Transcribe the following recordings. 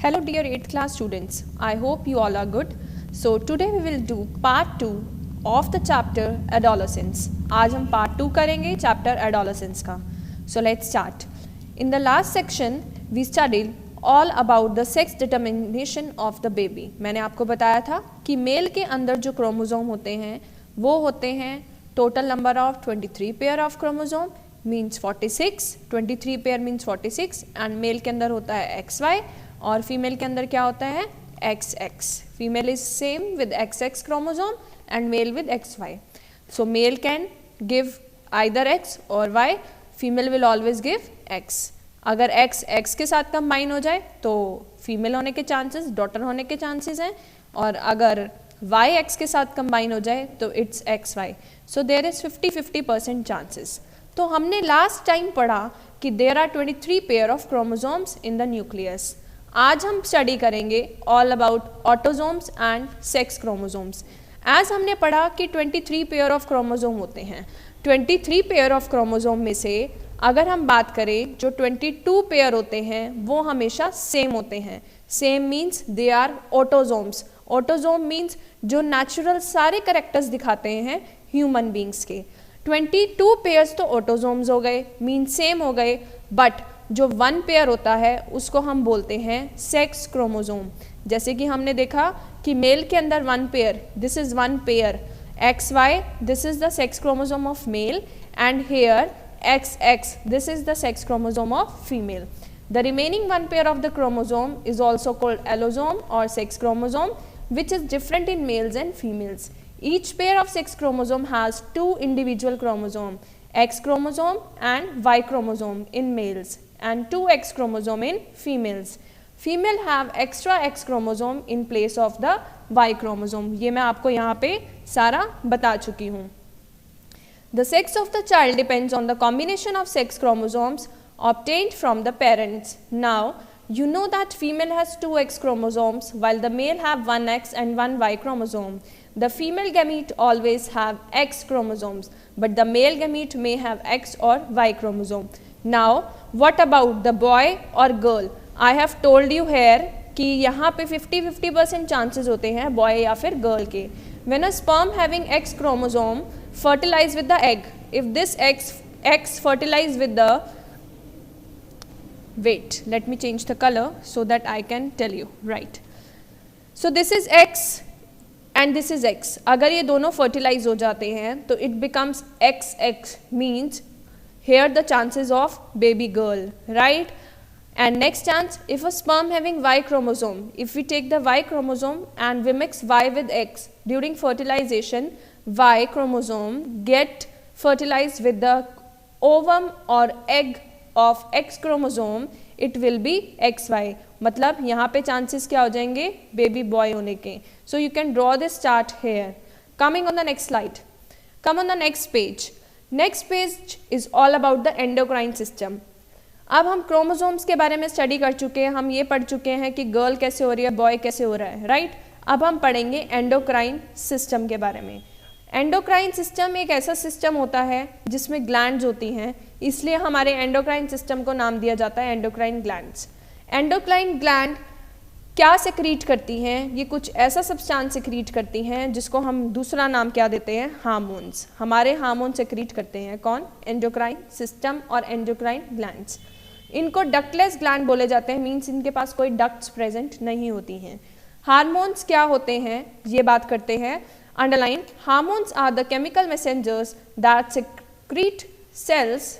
Hello dear 8th class students, I hope you all are good. So today we will do part 2 of the chapter adolescence. आज हम part 2 करेंगे chapter adolescence का. So let's start. In the last section we studied all about the sex determination of the baby. मैंने आपको बताया था कि mail के अंदर जो क्रोमोसोम होते हैं वो होते हैं total number of 23 pair of chromosome means 46, 23 pair means 46 and mail के अंदर होता है XY और फीमेल के अंदर क्या होता है XX. Female is same with XX chromosome and mail with XY. So mail can give either X और Y, female will always give X. अगर X के साथ कंबाइन हो जाए तो फीमेल होने के चांसेस, डॉटर होने के चांसेस हैं, और अगर Y X के साथ कंबाइन हो जाए तो it's XY. So there is 50-50% chances. तो हमने लास्ट टाइम पढ़ा कि there are 23 pair of chromosomes in the nucleus. आज हम स्टडी करेंगे all about autosomes and sex chromosomes. As हमने पढ़ा कि 23 पेयर ऑफ क्रोमोसोम होते हैं. 23 पेयर ऑफ क्रोमोसोम में से अगर हम बात करें जो 22 पेयर होते हैं वो हमेशा सेम होते हैं. Same means they are autosomes. Autosome means जो नेचुरल सारे करेक्टर्स दिखाते हैं ह्यूमन बींग्स के. 22 पेयर्स तो ऑटोसोम्स हो गए, मीन्स सेम हो गए, बट जो 1 पेयर होता है उसको हम बोलते हैं सेक्स क्रोमोसोम. जैसे कि हमने देखा कि मेल के अंदर 1 pair, this is 1 pair XY, this is the sex chromosome of male, and here XX, this is the sex chromosome of female. The remaining 1 pair of the chromosome is also called allosome or sex chromosome, which is different in males and females. Each pair of sex chromosome has 2 individual chromosome, X chromosome and Y chromosome in males and 2 X chromosome in females. Female have extra X chromosome in place of the Y chromosome. ये मैं आपको यहाँ पे सारा बता चुकी हूँ. The sex of the child depends on the combination of sex chromosomes obtained from the parents. Now, you know that female has 2 X chromosomes while the male have 1 X and 1 Y chromosome. The female gamete always have X chromosomes, but the male gamete may have X or Y chromosome. Now, what about the boy or girl? I have told you here कि यहाँ पे 50-50% chances होते हैं boy या फिर girl के. When a sperm having X chromosome fertilize with the egg, if this X fertilize with the, wait, let me change the color so that I can tell you, right. So this is X and this is X. अगर ये दोनों fertilize हो जाते हैं तो it becomes XX, means here the chances of baby girl, right. And next chance, if a sperm having Y chromosome, if we take the Y chromosome and we mix Y with X during fertilization, Y chromosome get fertilized with the ovum or egg of X chromosome, it will be XY. मतलब यहाँ पे chances क्या हो जाएंगे baby boy होने के. So you can draw this chart here. Coming on the next slide. Come on the next page. Next page is all about the endocrine system. अब हम क्रोमोसोम्स के बारे में स्टडी कर चुके हैं. हम ये पढ़ चुके हैं कि गर्ल कैसे हो रही है, बॉय कैसे हो रहा है, राइट. अब हम पढ़ेंगे एंडोक्राइन सिस्टम के बारे में. एंडोक्राइन सिस्टम एक ऐसा सिस्टम होता है जिसमें ग्लैंड्स होती हैं, इसलिए हमारे एंडोक्राइन सिस्टम को नाम दिया जाता है एंडोक्राइन ग्लैंड्स. एंडोक्राइन ग्लैंड क्या सेक्रीट करती हैं? ये कुछ ऐसा सब्सटेंस सेक्रीट करती हैं जिसको हम दूसरा नाम क्या देते हैं, हार्मोन्स. हमारे हार्मोन सेक्रीट करते हैं कौन, एंडोक्राइन सिस्टम और एंडोक्राइन ग्लैंड्स. इनको डक्टलेस ग्लैंड बोले जाते हैं, मीन्स इनके पास कोई डक्ट्स प्रेजेंट नहीं होती हैं. हार्मोन्स क्या होते हैं ये बात करते हैं. Underline, hormones are the chemical messengers that secrete cells,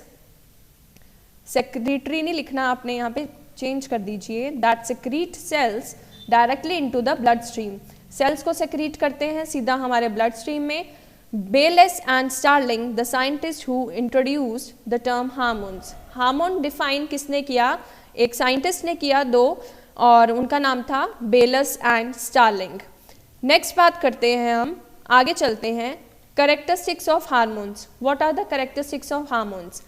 secretary नहीं लिखना आपने, यहाँ पे चेंज कर दीजिए, that secrete cells directly into the blood stream. Cells को सेक्रीट करते हैं सीधा हमारे ब्लड स्ट्रीम में. Bayliss and Starling the scientist who introduced the term hormones. Hormone define किसने किया, एक साइंटिस्ट ने किया, 2, और उनका नाम था बेलस एंड स्टार्लिंग. नेक्स्ट बात करते हैं, हम आगे चलते हैं. Characteristics of hormones. What are the characteristics of hormones?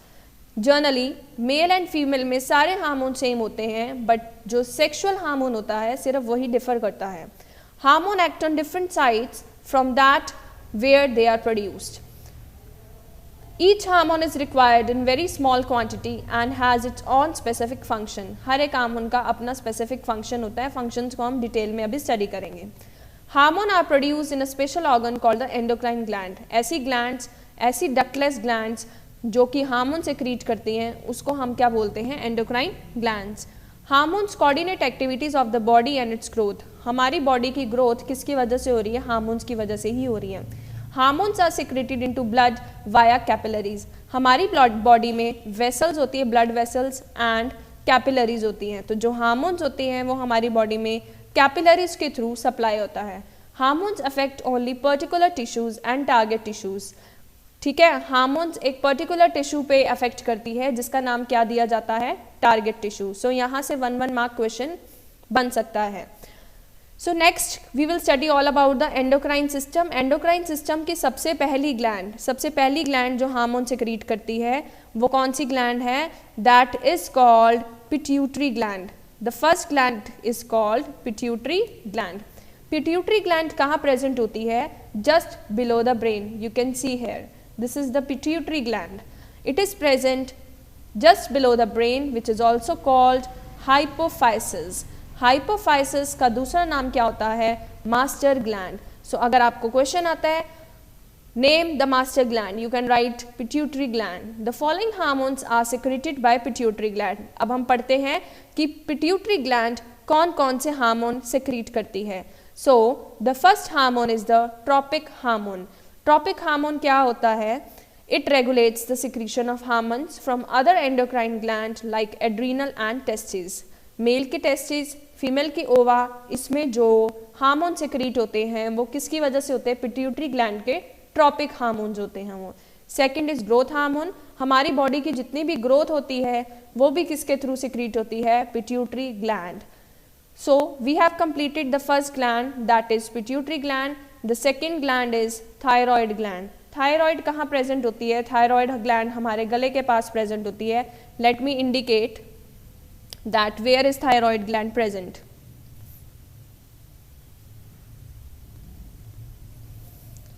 Generally male and female में सारे हार्मोन सेम होते हैं, बट जो सेक्सुअल हार्मोन होता है सिर्फ वही डिफर करता है. Hormone act on different sites from that where they are produced. Each hormone is required in very small quantity and has its own specific function. हर एक हार्मोन का अपना specific function होता है. Functions को हम डिटेल में अभी स्टडी करेंगे. Hormone are produced in a special organ called the endocrine gland. ऐसी glands, ऐसी ductless glands जो कि हार्मोन सेक्रीट करती हैं उसको हम क्या बोलते हैं? Endocrine glands. Hormones coordinate activities of the body and it's growth. हमारी बॉडी की ग्रोथ किसकी वजह से हो रही है? हार्मोन्स की वजह से ही हो रही है. Hormones are secreted into blood via capillaries. हमारी बॉडी में वेसल्स होती है, ब्लड वेसल्स एंड कैपिलरीज होती हैं. तो जो हार्मोन्स होती हैं वो हमारी बॉडी में कैपिलरीज के थ्रू सप्लाई होता है. Hormones affect only particular tissues and target tissues. ठीक है, हार्मोन्स एक पर्टिकुलर टिश्यू पे अफेक्ट करती है जिसका नाम क्या दिया जाता है? Target tissue. सो यहाँ से 1 मार्क क्वेश्चन बन सकता है. So next we will study all about the endocrine system. Endocrine system की सबसे पहली ग्लैंड जो हार्मोन सेक्रीट करती है वो कौन सी ग्लैंड है? That is called pituitary gland. The first gland is called pituitary gland. Pituitary gland कहाँ प्रेजेंट होती है? Just below the brain. You can see here. This is the pituitary gland. It is present just below the brain, which is also called hypophysis. Hypophysis का दूसरा नाम क्या होता है? Master gland. सो अगर आपको क्वेश्चन आता है name the master gland, you can write pituitary gland. The following hormones are secreted by pituitary gland. अब हम पढ़ते हैं कि पिट्यूटरी ग्लैंड कौन कौन से हार्मोन सिक्रीट करती है. So the first hormone is the tropic hormone. Tropic hormone क्या होता है? It regulates the secretion of hormones from other endocrine gland like adrenal and testis. Male की टेस्टिस, फीमेल की ओवा, इसमें जो हार्मोन सिक्रीट होते हैं वो किसकी वजह से होते हैं? पिट्यूटरी ग्लैंड के ट्रॉपिक हार्मोन्स होते हैं वो. Second is growth hormone. हमारी बॉडी की जितनी भी ग्रोथ होती है वो भी किसके थ्रू सिक्रीट होती है? Pituitary gland. So we have completed the first gland, that is pituitary gland. The second gland is thyroid gland. Thyroid कहाँ present होती है? Thyroid gland हमारे गले के पास present होती है. Let me indicate that where is thyroid gland present.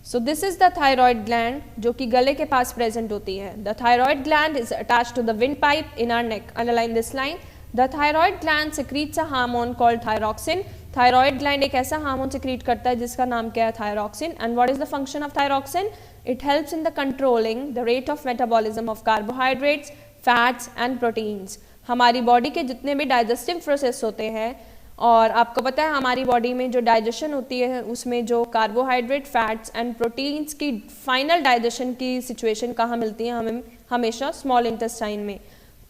So this is the thyroid gland जो कि गले के पास present होती है. The thyroid gland is attached to the windpipe in our neck. Underline this line. The thyroid gland secretes a hormone called thyroxine. Thyroid gland एक ऐसा hormone secrete करता है जिसका नाम क्या है? Thyroxine. And what is the function of thyroxine? It helps in the controlling the rate of metabolism of carbohydrates, fats and proteins. हमारी body के जितने भी डाइजेस्टिव प्रोसेस होते हैं, और आपको पता है हमारी बॉडी में जो डाइजेशन होती है उसमें जो कार्बोहाइड्रेट, फैट्स एंड प्रोटीन्स की फाइनल डाइजेशन की सिचुएशन कहाँ मिलती है? हमें हमेशा स्मॉल इंटेस्टाइन में.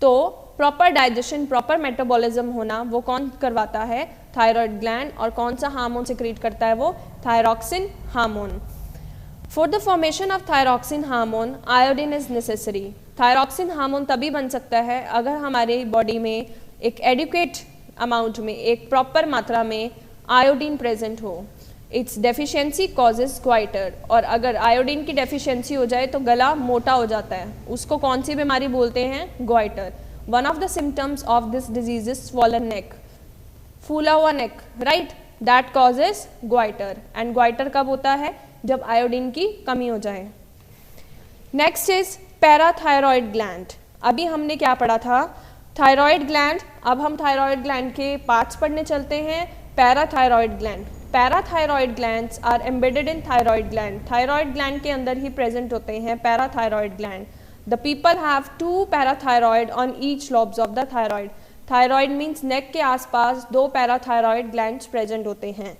तो प्रॉपर डाइजेशन, प्रॉपर मेटाबॉलिज्म होना वो कौन करवाता है? Thyroid gland. और कौन सा हार्मोन सिक्रीट करता है वो? Thyroxine hormone. For the formation of thyroxine hormone iodine is necessary. Thyroxine hormone तभी बन सकता है अगर हमारी बॉडी में एक एडिक्वेट अमाउंट में, एक प्रॉपर मात्रा में आयोडीन प्रेजेंट हो. It's deficiency causes goitre. और अगर आयोडीन की डेफिशिएंसी हो जाए तो गला मोटा हो जाता है. उसको कौन सी बीमारी बोलते हैं? Goitre. One of the symptoms of this disease is swollen neck. फूला हुआ neck, right, that causes goitre. And goitre कब होता है? जब आयोडीन की कमी हो जाए. Next is parathyroid gland. अभी हमने क्या पढ़ा था? Thyroid gland. अब हम थायरॉयड ग्लैंड के पार्ट्स पढ़ने चलते हैं. Parathyroid gland. Parathyroid glands are embedded in thyroid gland. Thyroid gland के अंदर ही प्रेजेंट होते हैं parathyroid gland. The people have 2 parathyroid on each lobes of the thyroid. Thyroid means neck के आसपास 2 पैराथायरॉयड ग्लैंड्स प्रेजेंट होते हैं,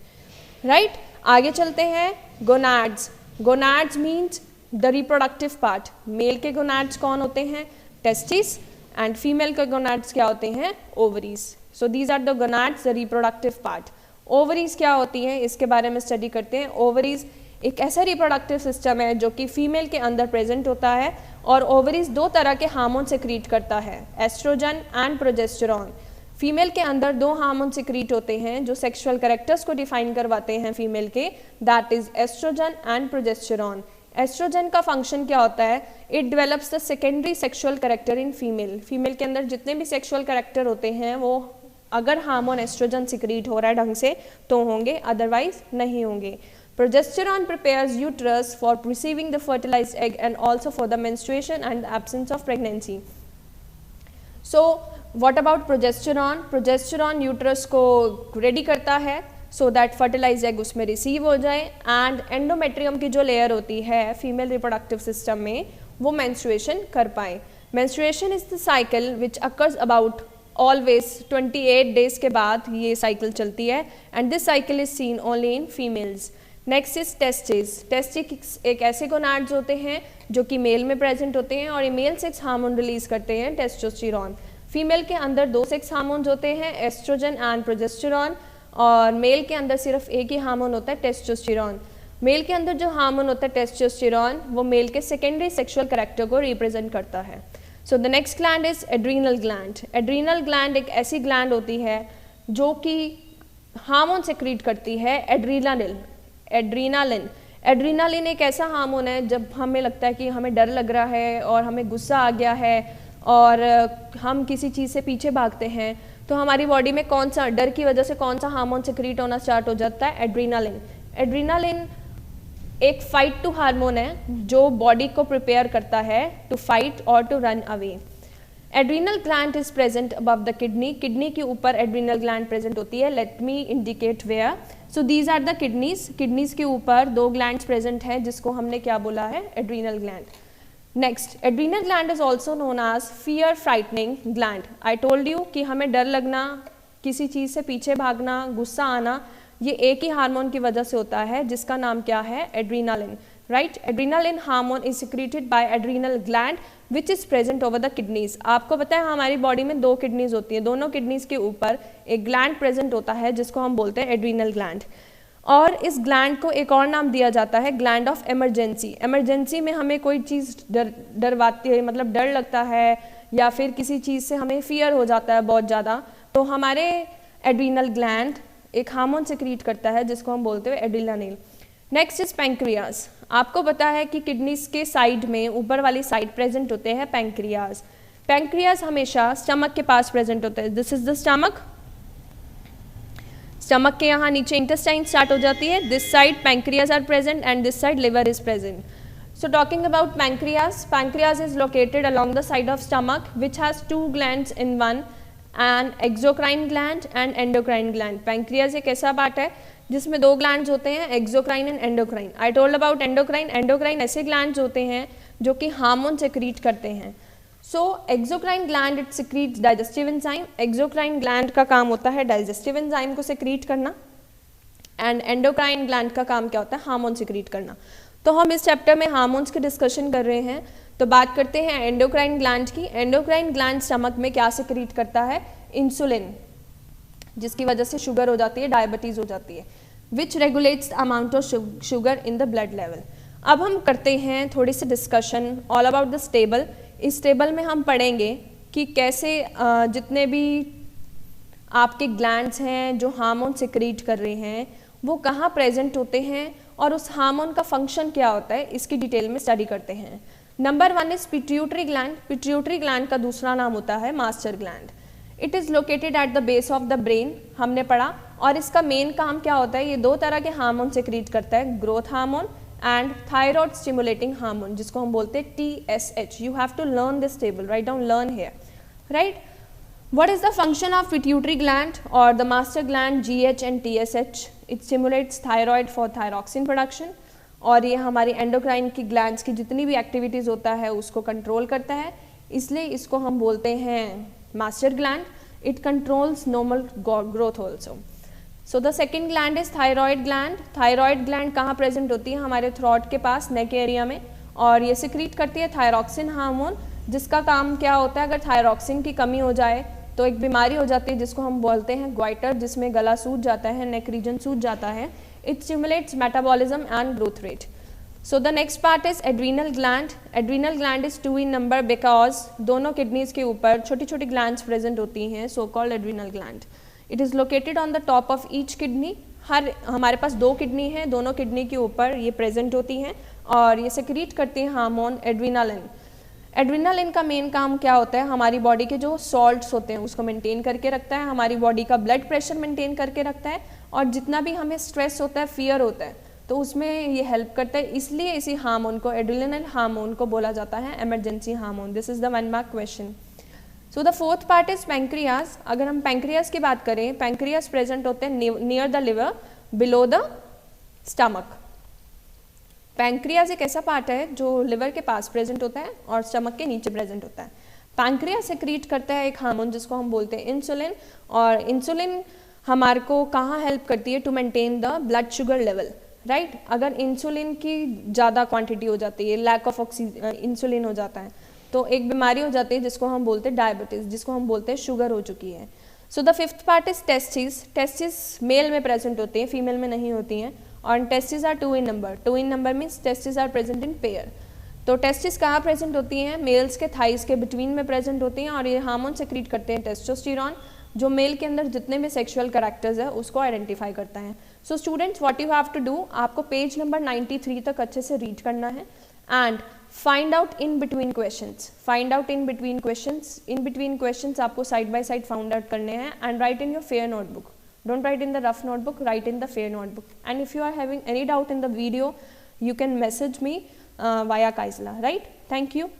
राइट. आगे चलते हैं. Gonads. Gonads means the reproductive part. Male के गोनाड्स कौन होते हैं? टेस्टिस. एंड फीमेल के गोनाड्स क्या होते हैं? Ovaries. So these are the gonads, the reproductive part. Ovaries क्या होती हैं इसके बारे में स्टडी करते हैं. ओवरीज एक ऐसा रिप्रोडक्टिव सिस्टम है जो कि फीमेल के अंदर प्रेजेंट होता है. और ओवरीज 2 तरह के हार्मोन सिक्रीट करता है, एस्ट्रोजन एंड प्रोजेस्टेरॉन. फीमेल के अंदर 2 हार्मोन सिक्रीट होते हैं जो सेक्सुअल कैरेक्टर्स को डिफाइन करवाते हैं फीमेल के, that is estrogen and progesterone. Estrogen का फंक्शन क्या होता है? It develops the secondary sexual character in female. Female के अंदर जितने भी सेक्सुअल कैरेक्टर होते हैं वो अगर हार्मोन एस्ट्रोजन सिक्रीट हो रहा है ढंग से तो होंगे, अदरवाइज नहीं होंगे. Progesterone prepares uterus for receiving the fertilized egg and also for the menstruation and the absence of pregnancy. So what about progesterone? Progesterone uterus को रेडी करता है सो दैट फर्टिलाइज एग उसमें रिसीव हो जाए and endometrium की जो layer होती है फीमेल रिप्रोडक्टिव सिस्टम में वो मेंस्ट्रुएशन कर पाए. Menstruation is the cycle which occurs about always 28 days के बाद ये साइकिल चलती है and this cycle is seen only in females. Next is testis. Testis एक ऐसे गोनाड्स होते हैं जो कि मेल में प्रेजेंट होते हैं और ये मेल सेक्स हार्मोन रिलीज करते हैं टेस्टोस्टेरोन. फीमेल के अंदर 2 सेक्स हार्मोन्स होते हैं एस्ट्रोजन एंड प्रोजेस्टेरोन और मेल के अंदर सिर्फ एक ही हार्मोन होता है टेस्टोस्टेरोन. मेल के अंदर जो हार्मोन होता है टेस्टोस्टेरोन वो मेल के सेकेंडरी सेक्सुअल कैरेक्टर को रिप्रेजेंट करता है. So the next gland is adrenal gland. Adrenal gland एक ऐसी ग्लैंड होती है जो कि हार्मोन सेक्रीट करती है एड्रीनालिन. एड्रीनालिन एक ऐसा हार्मोन है जब हमें लगता है कि हमें डर लग रहा है और हमें गुस्सा आ गया है और हम किसी चीज़ से पीछे भागते हैं तो हमारी बॉडी में कौन सा डर की वजह से कौन सा हार्मोन सेक्रीट होना स्टार्ट हो जाता है एड्रीनालिन. एड्रीनालिन एक फाइट टू हार्मोन है जो बॉडी को प्रिपेयर करता है टू फाइट और to run away. Adrenal gland is present above the kidney. Kidney के ऊपर एड्रीनल ग्लैंड प्रेजेंट होती है. Let me indicate where. So these are the kidneys. Kidneys के ऊपर 2 ग्लैंड्स प्रेजेंट हैं जिसको हमने क्या बोला है adrenal gland. Next adrenal gland is also known as fear frightening gland. I told you कि हमें डर लगना, किसी चीज़ से पीछे भागना, गुस्सा आना, ये एक ही हार्मोन की वजह से होता है जिसका नाम क्या है adrenaline. Right. Adrenaline hormone is secreted by adrenal gland which is present over the kidneys. आपको पता है हमारी बॉडी में 2 किडनीज होती हैं. दोनों किडनीज के ऊपर एक ग्लैंड प्रेजेंट होता है जिसको हम बोलते हैं एड्रीनल ग्लैंड. और इस ग्लैंड को एक और नाम दिया जाता है ग्लैंड ऑफ इमरजेंसी. इमरजेंसी में हमें कोई चीज़ डरवाती है, मतलब डर लगता है या फिर किसी चीज़ से हमें फियर हो जाता है बहुत ज़्यादा, तो हमारे एड्रीनल ग्लैंड एक हार्मोन सिक्रीट करता है जिसको हम बोलते हैं एड्रेनालिन. Next is pancreas. आपको पता है कि किडनीज के साइड में ऊपर वाली साइड प्रेजेंट होते हैं पैंक्रियाज. पैंक्रियाज हमेशा स्टमक के पास प्रेजेंट होते हैं. This is the stomach. Stomach के यहाँ नीचे इंटेस्टाइन स्टार्ट हो जाती है. This side pancreas are present and this side liver is present. So talking about pancreas, pancreas is located along the side of stomach which has 2 glands in one, an exocrine gland and endocrine gland. Pancreas एक ऐसा part है जिसमें 2 glands होते हैं, exocrine and endocrine. I told about endocrine. Endocrine ऐसे glands होते हैं जो कि हार्मोन secrete करते हैं. So exocrine gland it secretes digestive enzyme. Exocrine gland का काम होता है digestive enzyme को secrete करना and endocrine gland का काम क्या होता है हार्मोन secrete करना. तो हम इस चैप्टर में हार्मोन्स की डिस्कशन कर रहे हैं. तो बात करते हैं एंडोक्राइन ग्लैंड की. एंडोक्राइन ग्लैंड स्टमक में क्या सिक्रीट करता है इंसुलिन, जिसकी वजह से शुगर हो जाती है, डायबिटीज़ हो जाती है, which regulates the amount of sugar in the blood level. अब हम करते हैं थोड़ी सी discussion all about the table. इस टेबल में हम पढ़ेंगे कि कैसे जितने भी आपके ग्लैंड्स हैं जो हार्मोन सिक्रीट कर रहे हैं वो कहाँ प्रेजेंट होते हैं और उस हार्मोन का फंक्शन क्या होता है, इसकी डिटेल में स्टडी करते हैं. Number 1 is pituitary gland. Pituitary gland का दूसरा नाम होता है master gland. It is located at the base of the brain, हमने पढ़ा. और इसका मेन काम क्या होता है, ये 2 तरह के हार्मोन सिक्रीट करता है, growth hormone and thyroid stimulating hormone, जिसको हम बोलते हैं TSH. You have to learn this table, write down, learn here, right. What is the function of pituitary gland or the master gland GH and TSH? It stimulates thyroid for thyroxine production. और ये हमारी endocrine की glands की जितनी भी activities होता है उसको कंट्रोल करता है, इसलिए इसको हम बोलते हैं master gland. It controls normal growth also. So the second gland is thyroid gland. Thyroid gland कहाँ प्रेजेंट होती है, हमारे थ्रोट के पास, नेक एरिया में, और ये सिक्रीट करती है थायरॉक्सिन हार्मोन, जिसका काम क्या होता है, अगर थायरॉक्सिन की कमी हो जाए तो एक बीमारी हो जाती है जिसको हम बोलते हैं ग्वाइटर, जिसमें गला सूज जाता है, नेक रीजन सूज जाता है. It stimulates metabolism and growth rate. So the next part is adrenal gland. Adrenal gland is 2 in number because दोनों किडनीज के ऊपर छोटी छोटी ग्लैंड्स प्रेजेंट होती हैं, so called adrenal gland. It is located on the top of each kidney. हमारे पास 2 kidney हैं, दोनों किडनी के ऊपर ये प्रेजेंट होती हैं और ये सिक्रीट करती हैं हार्मोन एड्रीनालिन. एड्रेनालिन का मेन काम क्या होता है, हमारी बॉडी के जो सॉल्ट्स होते हैं उसको मेंटेन करके रखता है, हमारी बॉडी का ब्लड प्रेशर मेंटेन करके रखता है, और जितना भी हमें स्ट्रेस होता है, फियर होता है, तो उसमें ये हेल्प करता है, इसलिए इसी हार्मोन को, एड्रेनल हार्मोन को बोला जाता है emergency hormone. This is the 1 mark question. So the fourth part is pancreas. अगर हम पैंक्रियाज की बात करें, पैंक्रियाज प्रेजेंट होते हैं near the liver below the stomach. Pancreas एक ऐसा पार्ट है जो लिवर के पास प्रेजेंट होता है और स्टमक के नीचे प्रेजेंट होता है। पैंक्रियाज सेक्रीट करता है एक हार्मोन जिसको हम बोलते हैं इंसुलिन, और इंसुलिन हमारे को कहाँ हेल्प करती है, to maintain the blood sugar level, right. अगर इंसुलिन की ज़्यादा क्वांटिटी हो जाती है, लैक ऑफ इंसुलिन हो जाता है, तो एक बीमारी हो जाती है जिसको हम बोलते हैं डायबिटीज़, जिसको हम बोलते हैं शुगर हो चुकी है। So the fifth part is testis. Testis male में प्रेजेंट होती हैं, फीमेल में नहीं होती हैं, और testis are 2 in number। 2 in number means testis are present in pair. तो टेस्टिस कहाँ प्रेजेंट होती हैं, मेल्स के थाइस के बिटवीन में प्रेजेंट होती हैं, और ये हार्मोन सेक्रीट करते हैं टेस्टोस्टेरॉन, जो मेल के अंदर जितने भी सेक्सुअल कैरेक्टर्स है उसको आइडेंटिफाई करता है। So students, what you have to do, आपको पेज नंबर 93 तक अच्छे से रीड करना है and find out in between questions. Find out in between questions, in between questions आपको side by side found out करने हैं and write in your fair notebook. Don't write in the rough notebook, write in the fair notebook. And if you are having any doubt in the video, you can message me via Kaisla, right? Thank you.